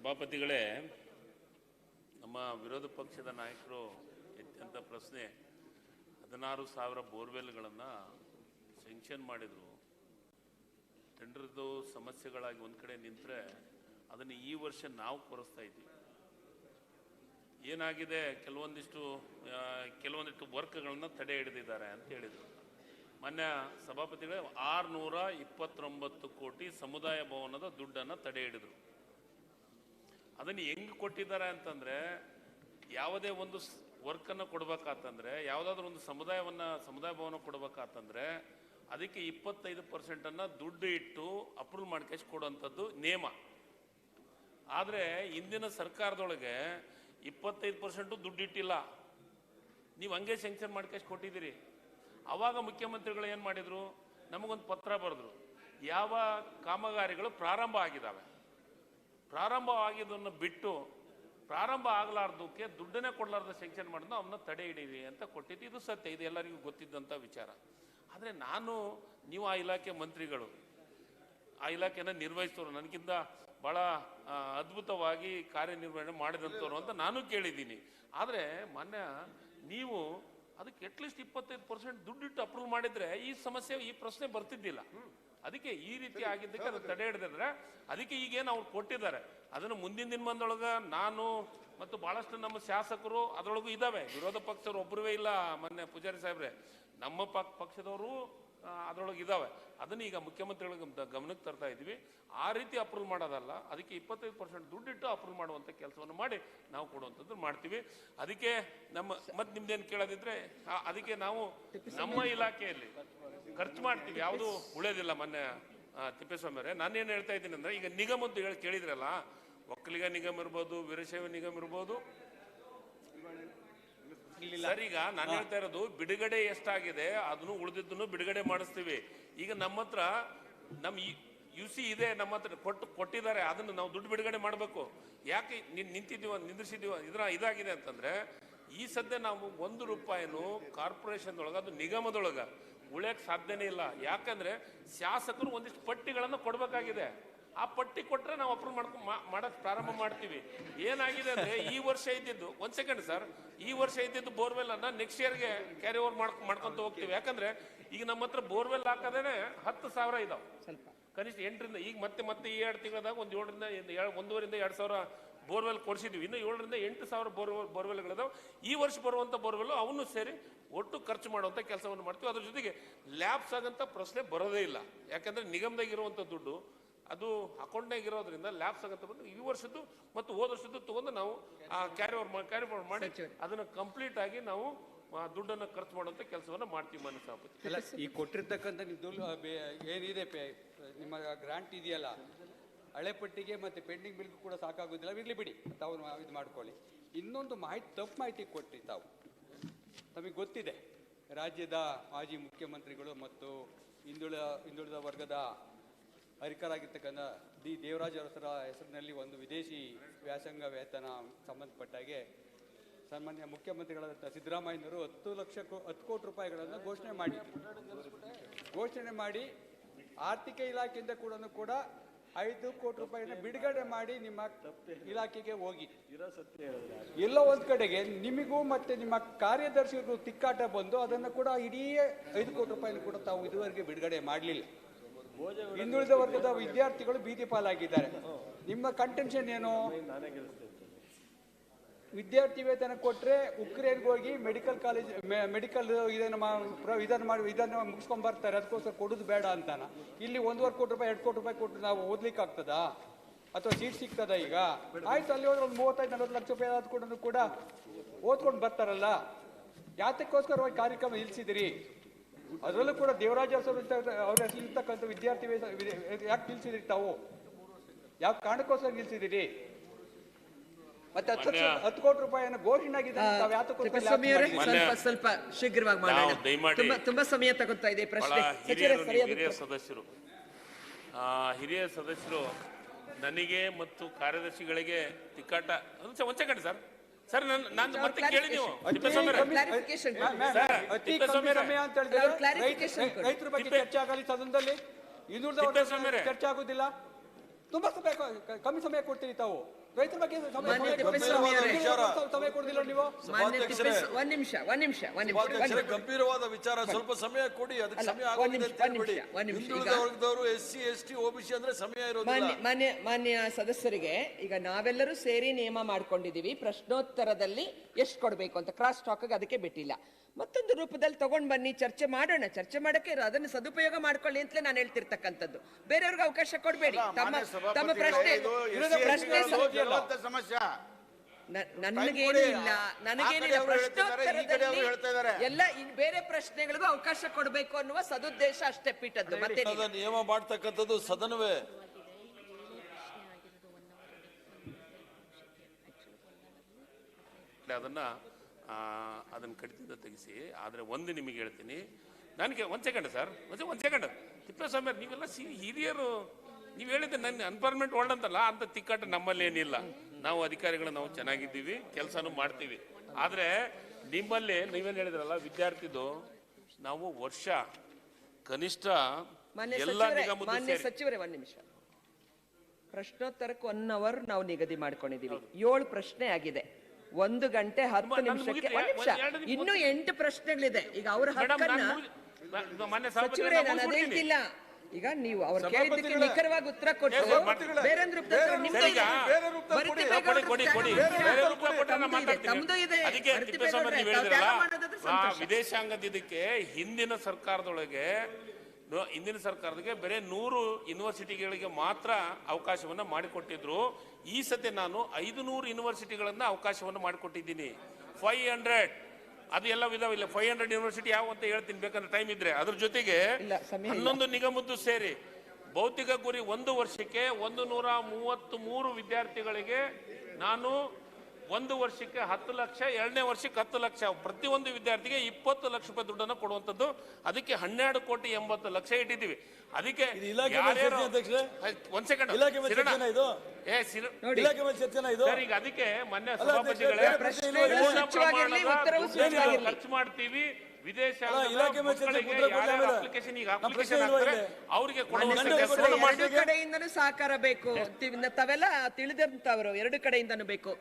ಸಭಾಪತಿಗಳೇ, ನಮ್ಮ ವಿರೋಧ ಪಕ್ಷದ ನಾಯಕರು ಎತ್ತಂಥ ಪ್ರಶ್ನೆ 16,000 ಬೋರ್ವೆಲ್ಗಳನ್ನು ಸ್ಯಾಂಕ್ಷನ್ ಮಾಡಿದರು. ಟೆಂಡರ್ದು ಸಮಸ್ಯೆಗಳಾಗಿ ಒಂದು ಕಡೆ ನಿಂತರೆ ಅದನ್ನು ಈ ವರ್ಷ ನಾವು ಕೊರಿಸ್ತಾ ಇದ್ದೀವಿ. ಏನಾಗಿದೆ, ಕೆಲವೊಂದಿಷ್ಟು ವರ್ಕ್ಗಳನ್ನು ತಡೆ ಹಿಡಿದಿದ್ದಾರೆ ಅಂತ ಹೇಳಿದರು. ಮೊನ್ನೆ ಸಭಾಪತಿಗಳೇ 629 ಕೋಟಿ ಸಮುದಾಯ ಭವನದ ದುಡ್ಡನ್ನು ತಡೆ ಹಿಡಿದರು. ಅದನ್ನು ಹೆಂಗೆ ಕೊಟ್ಟಿದ್ದಾರೆ ಅಂತಂದರೆ, ಯಾವುದೇ ಒಂದು ವರ್ಕನ್ನು ಕೊಡಬೇಕಾತಂದರೆ, ಯಾವುದಾದ್ರೂ ಒಂದು ಸಮುದಾಯ ಭವನ ಕೊಡಬೇಕಾತಂದರೆ ಅದಕ್ಕೆ 25% ದುಡ್ಡು ಇಟ್ಟು ಅಪ್ರೂವ್ ಮಾಡ್ಕೇಶ್ ಕೊಡುವಂಥದ್ದು ನಿಯಮ. ಆದರೆ ಇಂದಿನ ಸರ್ಕಾರದೊಳಗೆ 25% ದುಡ್ಡು ಇಟ್ಟಿಲ್ಲ, ನೀವು ಹಂಗೆ ಸ್ಯಾಂಕ್ಷನ್ ಮಾಡ್ಕೇಶ್ ಕೊಟ್ಟಿದ್ದೀರಿ. ಆವಾಗ ಮುಖ್ಯಮಂತ್ರಿಗಳು ಏನು ಮಾಡಿದರು, ನಮಗೊಂದು ಪತ್ರ ಬರೆದ್ರು, ಯಾವ ಕಾಮಗಾರಿಗಳು ಪ್ರಾರಂಭ ಆಗಿದ್ದಾವೆ, ಪ್ರಾರಂಭ ಆಗಿದ್ದನ್ನು ಬಿಟ್ಟು ಪ್ರಾರಂಭ ಆಗಲಾರ್ದಕ್ಕೆ ದುಡ್ಡನ್ನೇ ಕೊಡಲಾರ್ದ ಸ್ಯಾಂಕ್ಷನ್ ಮಾಡಿದ್ನು ಅವನ್ನ ತಡೆ ಹಿಡೀರಿ ಅಂತ ಕೊಟ್ಟಿದ್ದು. ಇದು ಸತ್ಯ, ಇದು ಎಲ್ಲರಿಗೂ ಗೊತ್ತಿದ್ದಂಥ ವಿಚಾರ. ಆದರೆ ನೀವು ಆ ಇಲಾಖೆ ಮಂತ್ರಿಗಳು, ಆ ಇಲಾಖೆನ ನಿರ್ವಹಿಸೋರು, ನನಗಿಂತ ಭಾಳ ಅದ್ಭುತವಾಗಿ ಕಾರ್ಯನಿರ್ವಹಣೆ ಮಾಡಿದಂಥವ್ರು ಅಂತ ನಾನು ಕೇಳಿದ್ದೀನಿ. ಆದರೆ ಮೊನ್ನೆ ನೀವು ಅದಕ್ಕೆ ಅಟ್ಲೀಸ್ಟ್ 25% ದುಡ್ಡಿಟ್ಟು ಅಪ್ರೂವ್ ಮಾಡಿದರೆ ಈ ಪ್ರಶ್ನೆ ಬರ್ತಿದ್ದಿಲ್ಲ. ಅದಕ್ಕೆ ಈ ರೀತಿ ಆಗಿದ್ದಕ್ಕೆ ಅದು ತಡೆ ಹಿಡಿದ್ರೆ, ಅದಕ್ಕೆ ಈಗೇನು ಅವ್ರು ಕೊಟ್ಟಿದ್ದಾರೆ ಅದನ್ನು ಮುಂದಿನ ದಿನಮಾನದೊಳಗೆ ನಾನು ಮತ್ತು ಭಾಳಷ್ಟು ನಮ್ಮ ಶಾಸಕರು ಅದರೊಳಗೂ ಇದ್ದಾವೆ, ವಿರೋಧ ಪಕ್ಷದವ್ರು ಒಬ್ಬರೇ ಇಲ್ಲ. ಮೊನ್ನೆ ಪೂಜಾರಿ ಸಾಹೇಬ್ರೆ, ನಮ್ಮ ಪಕ್ಷದವರು ಅದರೊಳಗೆ ಇದ್ದಾವೆ. ಅದನ್ನು ಈಗ ಮುಖ್ಯಮಂತ್ರಿಗಳಿಗೆ ಗಮನಕ್ಕೆ ತರ್ತಾ ಇದ್ದೀವಿ. ಆ ರೀತಿ ಅಪ್ರೂವ್ ಮಾಡೋದಲ್ಲ, ಅದಕ್ಕೆ 25% ದುಡ್ಡಿಟ್ಟು ಅಪ್ರೂವ್ ಮಾಡುವಂಥ ಕೆಲಸವನ್ನು ಮಾಡಿ ನಾವು ಕೊಡುವಂಥದ್ದು ಮಾಡ್ತೀವಿ. ಅದಕ್ಕೆ ಮತ್ತೆ ನಿಮ್ದೇನು ಕೇಳೋದಿದ್ರೆ ಅದಕ್ಕೆ ನಾವು ನಮ್ಮ ಇಲಾಖೆಯಲ್ಲಿ ಖರ್ಚು ಮಾಡ್ತೀವಿ, ಯಾವುದು ಉಳಿಯೋದಿಲ್ಲ. ಮೊನ್ನೆ ತಿಪ್ಪೇಸ್ವಾಮಿ ಅವರೇ, ನಾನೇನು ಹೇಳ್ತಾ ಇದ್ದೀನಿ ಅಂದರೆ, ಈಗ ನಿಗಮದ್ದು ಕೇಳಿದ್ರಲ್ಲ, ಒಕ್ಕಲಿಗ ನಿಗಮ ಇರ್ಬೋದು, ವೀರಶೈವ ನಿಗಮ ಇರ್ಬೋದು ಸರ್. ಈಗ ನಾನು ಹೇಳ್ತಾ ಇರೋದು ಬಿಡುಗಡೆ ಎಷ್ಟಾಗಿದೆ ಅದನ್ನು ಉಳಿದಿದ್ದನ್ನು ಬಿಡುಗಡೆ ಮಾಡಿಸ್ತೀವಿ. ಈಗ ನಮ್ಮ ಹತ್ರ ನಮ್ಮ UC ಇದೆ, ನಮ್ಮ ಹತ್ರ ಕೊಟ್ಟಿದ್ದಾರೆ, ಅದನ್ನು ನಾವು ದುಡ್ಡು ಬಿಡುಗಡೆ ಮಾಡಬೇಕು. ಯಾಕೆ ನಿಂದಿಸಿದೀವ ಇದಾಗಿದೆ ಅಂತಂದ್ರೆ, ಈ ಸದ್ಯ ನಾವು 1 ರೂಪಾಯಿನೂ ಕಾರ್ಪೊರೇಷನ್ದೊಳಗೆ, ಅದು ನಿಗಮದೊಳಗೆ ಉಳಿಯಕ್ಕೆ ಸಾಧ್ಯನೇ ಇಲ್ಲ. ಯಾಕಂದ್ರೆ ಶಾಸಕರು ಒಂದಿಷ್ಟು ಪಟ್ಟಿಗಳನ್ನು ಕೊಡಬೇಕಾಗಿದೆ. ಆ ಪಟ್ಟಿ ಕೊಟ್ಟರೆ ನಾವು ಅಪ್ರೂವ್ ಮಾಡಕ್ಕೆ ಪ್ರಾರಂಭ ಮಾಡ್ತೀವಿ. ಏನಾಗಿದೆ ಅಂದರೆ, ಈ ವರ್ಷ ಇದ್ದಿದ್ದು, ಒಂದು ಸೆಕೆಂಡ್ ಸರ್, ಈ ವರ್ಷ ಇದ್ದಿದ್ದು ಬೋರ್ವೆಲ್ ಅನ್ನ ನೆಕ್ಸ್ಟ್ ಇಯರ್ಗೆ ಕ್ಯಾರಿ ಓವರ್ ಮಾಡ್ಕೊಂತ ಹೋಗ್ತೀವಿ. ಯಾಕಂದ್ರೆ ಈಗ ನಮ್ಮ ಹತ್ರ ಬೋರ್ವೆಲ್ ಹಾಕೋದೇನೆ 10,000 ಇದಾವೆ, ಕನಿಷ್ಠ 8ರಿಂದ. ಈಗ ಮತ್ತೆ ಈ 2 ತಿಂಗಳದಾಗ ಒಂದು 1.5ರಿಂದ 2,000 ಬೋರ್ವೆಲ್ ಕೊಡಿಸಿದ್ವಿ. ಇನ್ನು 7ರಿಂದ 8,000 ಬೋರ್ವೆಲ್ಗಳಿದಾವೆ. ಈ ವರ್ಷ ಬರುವಂಥ ಬೋರ್ವೆಲ್ ಅವನು ಸೇರಿ ಒಟ್ಟು ಖರ್ಚು ಮಾಡುವಂಥ ಕೆಲಸವನ್ನು ಮಾಡ್ತೀವಿ. ಅದ್ರ ಜೊತೆಗೆ ಲ್ಯಾಬ್ಸ್ ಆಗಂತ ಪ್ರಶ್ನೆ ಬರೋದೇ ಇಲ್ಲ. ಯಾಕಂದ್ರೆ ನಿಗಮದಾಗಿರುವಂಥ ದುಡ್ಡು ಅದು ಅಕೌಂಟ್ನಾಗ ಇರೋದ್ರಿಂದ ಲ್ಯಾಬ್ಸ್ ಆಗಂತ ಬಂದು ಈ ವರ್ಷದ್ದು ಮತ್ತು ಹೋದ ವರ್ಷದ್ದು ತಗೊಂಡು ನಾವು ಕ್ಯಾರಿ ಓವರ್ ಮಾಡಿ ಅದನ್ನು ಕಂಪ್ಲೀಟ್ ಆಗಿ ನಾವು ದುಡ್ಡನ್ನು ಖರ್ಚು ಮಾಡುವಂಥ ಕೆಲಸವನ್ನು ಮಾಡ್ತೀವಿ. ಮಾನ್ಯ ಸಭಾಪತಿ, ಈ ಕೊಟ್ಟಿರ್ತಕ್ಕಂಥ ಏನಿದೆ ನಿಮ್ಮ ಗ್ರಾಂಟ್ ಇದೆಯಲ್ಲ, ಹಳೆ ಪಟ್ಟಿಗೆ ಮತ್ತು ಪೆಂಡಿಂಗ್ ಬಿಲ್ಗೂ ಕೂಡ ಸಾಕಾಗೋದಿಲ್ಲ, ಇರಲಿ ಬಿಡಿ, ತಾವು ಇದು ಮಾಡ್ಕೊಳ್ಳಿ. ಇನ್ನೊಂದು ತಪ್ಪು ಮಾಹಿತಿ ಕೊಟ್ರಿ ತಾವು. ತಮಗೆ ಗೊತ್ತಿದೆ, ರಾಜ್ಯದ ಮಾಜಿ ಮುಖ್ಯಮಂತ್ರಿಗಳು ಮತ್ತು ಹಿಂದುಳಿದ ವರ್ಗದ ಹರಿಕರಾಗಿರ್ತಕ್ಕಂಥ ದೇವರಾಜ ಅರಸರ ಹೆಸರಿನಲ್ಲಿ ಒಂದು ವಿದೇಶಿ ವ್ಯಾಸಂಗ ವೇತನ ಸಂಬಂಧಪಟ್ಟಾಗೆ ಸನ್ಮಾನ್ಯ ಮುಖ್ಯಮಂತ್ರಿಗಳಾದಂಥ ಸಿದ್ದರಾಮಯ್ಯನವರು 10 ಕೋಟಿ ರೂಪಾಯಿಗಳನ್ನು ಘೋಷಣೆ ಮಾಡಿ ಆರ್ಥಿಕ ಇಲಾಖೆಯಿಂದ ಕೂಡ 5 ಕೋಟಿ ರೂಪಾಯಿನ ಬಿಡುಗಡೆ ಮಾಡಿ ನಿಮ್ಮ ಇಲಾಖೆಗೆ ಹೋಗಿ, ಎಲ್ಲೋ ಒಂದು ಕಡೆಗೆ ನಿಮಗೂ ಮತ್ತೆ ನಿಮ್ಮ ಕಾರ್ಯದರ್ಶಿಗೂ ತಿಕ್ಕಾಟ ಬಂದು ಅದನ್ನು ಕೂಡ ಇಡೀ 5 ಕೋಟಿ ರೂಪಾಯಿನ ಕೂಡ ತಾವು ಇದುವರೆಗೆ ಬಿಡುಗಡೆ ಮಾಡಲಿಲ್ಲ. ಹಿಂದುಳಿದ ವರ್ಗದ ವಿದ್ಯಾರ್ಥಿಗಳು ಬೀದಿ ಪಾಲಾಗಿದ್ದಾರೆ. ನಿಮ್ಮ ಕಂಟೆನ್ಷನ್ ಏನು? ವಿದ್ಯಾರ್ಥಿ ವೇತನ ಕೊಟ್ಟರೆ ಉಕ್ರೇನ್ಗೆ ಹೋಗಿ ಮೆಡಿಕಲ್ ಇದನ್ನು ಮುಗಿಸ್ಕೊಂಡ್ ಬರ್ತಾರೆ, ಅದಕ್ಕೋಸ್ಕರ ಕೊಡೋದು ಬೇಡ ಅಂತಾನ. ಇಲ್ಲಿ 1.5 ಕೋಟಿ ರೂಪಾಯಿ 2 ಕೋಟಿ ರೂಪಾಯಿ ಕೊಟ್ಟು ನಾವು ಓದ್ಲಿಕ್ಕೆ ಆಗ್ತದಾ? ಅಥವಾ ಸೀಟ್ ಸಿಗ್ತದ? ಈಗ ಆಯ್ತು, ಅಲ್ಲಿ ಹೋದ್ರೆ ಒಂದು 35-40 ಲಕ್ಷ ರೂಪಾಯಿ ಆದ್ಕೊಂಡು ಕೂಡ ಓದ್ಕೊಂಡು ಬರ್ತಾರಲ್ಲ, ಯಾತಕ್ಕೋಸ್ಕರವಾಗಿ ಕಾರ್ಯಕ್ರಮ ನಿಲ್ಸಿದಿರಿ? ಅದರಲ್ಲೂ ಕೂಡ ದೇವರಾಜ ಅವ್ರ ಹೆಸರಿರ್ತಕ್ಕಂಥ ವಿದ್ಯಾರ್ಥಿ ಯಾಕೆ ನಿಲ್ಸಿದಿರಿ? ತಾವು ಯಾವ ಕಾರಣಕ್ಕೋಸ್ಕರ ನಿಲ್ಸಿದಿರಿ? ಮತ್ತೆ 10 ಕೋಟಿ ರೂಪಾಯಿಯನ್ನು ಘೋಷಣೆ ಆಗಿದೆ, ಸ್ವಲ್ಪ ಶೀಘ್ರವಾಗಿ ಮಾಡೋಣ, ತುಂಬಾ ಸಮಯ ತಗೊಳ್ತಾ ಇದೆ ಪ್ರಶ್ನೆ. ಹಿರಿಯ ಸದಸ್ಯರು ನನಗೆ ಮತ್ತು ಕಾರ್ಯದರ್ಶಿಗಳಿಗೆ ತಿಕ್ಕಾಟ. ಒಂದು ಸೆಕೆಂಡ್ ಸರ್, ನಾನು ಮತ್ತೆ ಕೇಳಿ, ನೀವು ರೈತರ ಬಗ್ಗೆ ಚರ್ಚೆ ಆಗಲಿ ಸದನದಲ್ಲಿ, ಇನ್ನೂರು ಚರ್ಚೆ ಆಗುದಿಲ್ಲ. ತುಂಬಾ ಸಮಯ ಕಮ್ಮಿ ಸಮಯ ಕೊಡ್ತೀರಿ ತಾವು. ರೈತರ ಬಗ್ಗೆ ಮಾನ್ಯ ತಿಪ್ಪೇಸ್ವಾಮಿ ಅವರೇ. ಸಮಯ ಕೊಡುದಿಲ್ಲ ನೀವು. ಮಾನ್ಯ ತಿಪ್ಪೇಸ್ವಾಮಿ, ಒಂದ್ ನಿಮಿಷ. ಗಂಭೀರವಾದ ವಿಚಾರ, ಸ್ವಲ್ಪ ಸಮಯ ಕೊಡಿ. ಅದಕ್ಕೆ ಸಮಯ ಆಗೋಗಿದೆ ಅಂತ ಹೇಳ್ಬೇಡಿ. ಹಿಂದುಳಿದ ವರ್ಗದವರು SC ST OBC ಅಂದ್ರೆ ಸಮಯ ಇರೋದಿಲ್ಲ. ಮಾನ್ಯ ಸದಸ್ಯರಿಗೆ, ಈಗ ನಾವೆಲ್ಲರೂ ಸೇರಿ ನಿಯಮ ಮಾಡ್ಕೊಂಡಿದೀವಿ, ಪ್ರಶ್ನೋತ್ತರದಲ್ಲಿ ಎಷ್ಟು ಕೊಡ್ಬೇಕು ಅಂತ ಕ್ರಾಸ್ ಟಾಕ್ ಅದಕ್ಕೆ ಬಿಟ್ಟಿಲ್ಲ. ಮತ್ತೊಂದು ರೂಪದಲ್ಲಿ ತಗೊಂಡ್ ಬನ್ನಿ, ಚರ್ಚೆ ಮಾಡೋಣ. ಚರ್ಚೆ ಮಾಡಕ್ಕೆ ಅದನ್ನು ಸದುಪಯೋಗ ಮಾಡ್ಕೊಳ್ಳಿ ಅಂತಲೇ ನಾನು ಹೇಳ್ತಿರ್ತಕ್ಕಂಥದ್ದು. ಬೇರೆಯವ್ರಿಗೆ ಅವಕಾಶ ಕೊಡ್ಬೇಡಿ. ತಮ್ಮ ಪ್ರಶ್ನೆ ಸಮಸ್ಯೆ ನನಗೇನು ಇಲ್ಲ, ನನಗೇನಿಲ್ಲ. ಪ್ರಶ್ನೋತ್ತರದಲ್ಲಿ ಎಲ್ಲ ಬೇರೆ ಪ್ರಶ್ನೆಗಳಿಗೂ ಅವಕಾಶ ಕೊಡಬೇಕು ಅನ್ನುವ ಸದುದ್ದೇಶ ಅಷ್ಟೇ ಪೀಠದ್ದು. ಮತ್ತೆ ನಿಯಮ ಮಾಡ್ತಕ್ಕಂಥದ್ದು ಸದನವೇ. ಅದನ್ನು ಕಡಿತದಿಂದ ತೆಗಿಸಿ. ಆದರೆ ಒಂದು ನಿಮಗೆ ಹೇಳ್ತೀನಿ, ನನಗೆ ಒಂದು ಸೆಕೆಂಡ್ ಸರ್, ಒಂದು ಸೆಕೆಂಡ್. ತಿಪ್ಪೇಸ್ವಾಮಿ ಅವ್ರು, ನೀವೆಲ್ಲ ಹಿರಿಯರು, ನೀವು ಹೇಳಿದ್ದೆ ನನ್ನ ಅನ್ಪಾರ್ಮೆಂಟ್ ವರ್ಲ್ಡ್ ಅಂತಲ್ಲ, ಅಂತ ತಿಕ್ಕಾಟ ನಮ್ಮಲ್ಲಿ ಏನಿಲ್ಲ. ನಾವು ಅಧಿಕಾರಿಗಳು ನಾವು ಚೆನ್ನಾಗಿದ್ದೀವಿ, ಕೆಲಸನೂ ಮಾಡ್ತೀವಿ. ಆದರೆ ನಿಮ್ಮಲ್ಲಿ ನೀವೇನು ಹೇಳಿದ್ರಲ್ಲ ವಿದ್ಯಾರ್ಥಿದು, ನಾವು ವರ್ಷ ಕನಿಷ್ಠ ಎಲ್ಲ ಮಾನ್ಯ ಸಚಿವರೇ, ಒಂದ್ ನಿಮಿಷ. ಪ್ರಶ್ನೋತ್ತರಕ್ಕೆ 1 hour ನಾವು ನಿಗದಿ ಮಾಡ್ಕೊಂಡಿದೀವಿ. 7 ಪ್ರಶ್ನೆ ಆಗಿದೆ. 1 ಗಂಟೆ 10 ನಿಮಿಷಕ್ಕೆ. ಒಂದ್ ನಿಮಿಷ, ಇನ್ನೂ 8 ಪ್ರಶ್ನೆಗಳಿದೆ. ಈಗ ಅವ್ರ ಹಕ್ಕನ್ನ ಸಚಿವರೇ ನಾನು ಅದೇ ಹೇಳ್ತಿಲ್ಲ. ಈಗ ನೀವು ಅವ್ರು ಕೇಳಿದ್ದಕ್ಕೆ ನಿಖರವಾಗಿ ಉತ್ತರ ಕೊಟ್ಟು ಬೇರೆಂದ್ರ ತಮ್ಮದು ಇದೆ. ವಿದೇಶಾಂಗದ ಇದಕ್ಕೆ ಹಿಂದಿನ ಸರ್ಕಾರದೊಳಗೆ ಬರೀ 100 ಯೂನಿವರ್ಸಿಟಿಗಳಿಗೆ ಮಾತ್ರ ಅವಕಾಶವನ್ನು ಮಾಡಿಕೊಟ್ಟಿದ್ರು. ಈ ಸತಿ ನಾನು 500 ಯೂನಿವರ್ಸಿಟಿಗಳನ್ನ ಅವಕಾಶವನ್ನು ಮಾಡಿಕೊಟ್ಟಿದ್ದೀನಿ. 500 ಅದು ಎಲ್ಲ ವಿಧವಿಲ್ಲ. 500 ಯೂನಿವರ್ಸಿಟಿ ಯಾವ ಅಂತ ಹೇಳ್ತೀನಿ ಬೇಕಂದ್ರೆ ಟೈಮ್ ಇದ್ರೆ. ಅದ್ರ ಜೊತೆಗೆ 11 ನಿಗಮದ್ದು ಸೇರಿ ಭೌತಿಕ ಗುರಿ 1 ವರ್ಷಕ್ಕೆ 133 ವಿದ್ಯಾರ್ಥಿಗಳಿಗೆ ನಾನು 1 ವರ್ಷಕ್ಕೆ 10 ಲಕ್ಷ, 2ನೇ ವರ್ಷಕ್ಕೆ 10 ಲಕ್ಷ, ಪ್ರತಿಯೊಂದು ವಿದ್ಯಾರ್ಥಿಗೆ 20 ಲಕ್ಷ ರೂಪಾಯಿ ದುಡ್ಡನ್ನು ಕೊಡುವಂಥದ್ದು. ಅದಕ್ಕೆ 12,80,00,000 ಇಟ್ಟಿದ್ದೀವಿ. ಅದಕ್ಕೆ ಒಂದ್ ಸೆಕೆಂಡ್, ಈಗ ಅದಕ್ಕೆ ಮೊನ್ನೆ ಸಭಾಪತಿಗಳೇ ಖರ್ಚು ಮಾಡ್ತೀವಿ. ವಿದೇಶ ಅಪ್ಲಿಕೇಶನ್ ಅವರಿಗೆ ಎರಡು ಕಡೆಯಿಂದನೂ ಸಹಕಾರ ಬೇಕು. ತಾವೆಲ್ಲ ತಿಳಿದಂತವರು 2 ಕಡೆಯಿಂದನೂ ಬೇಕು.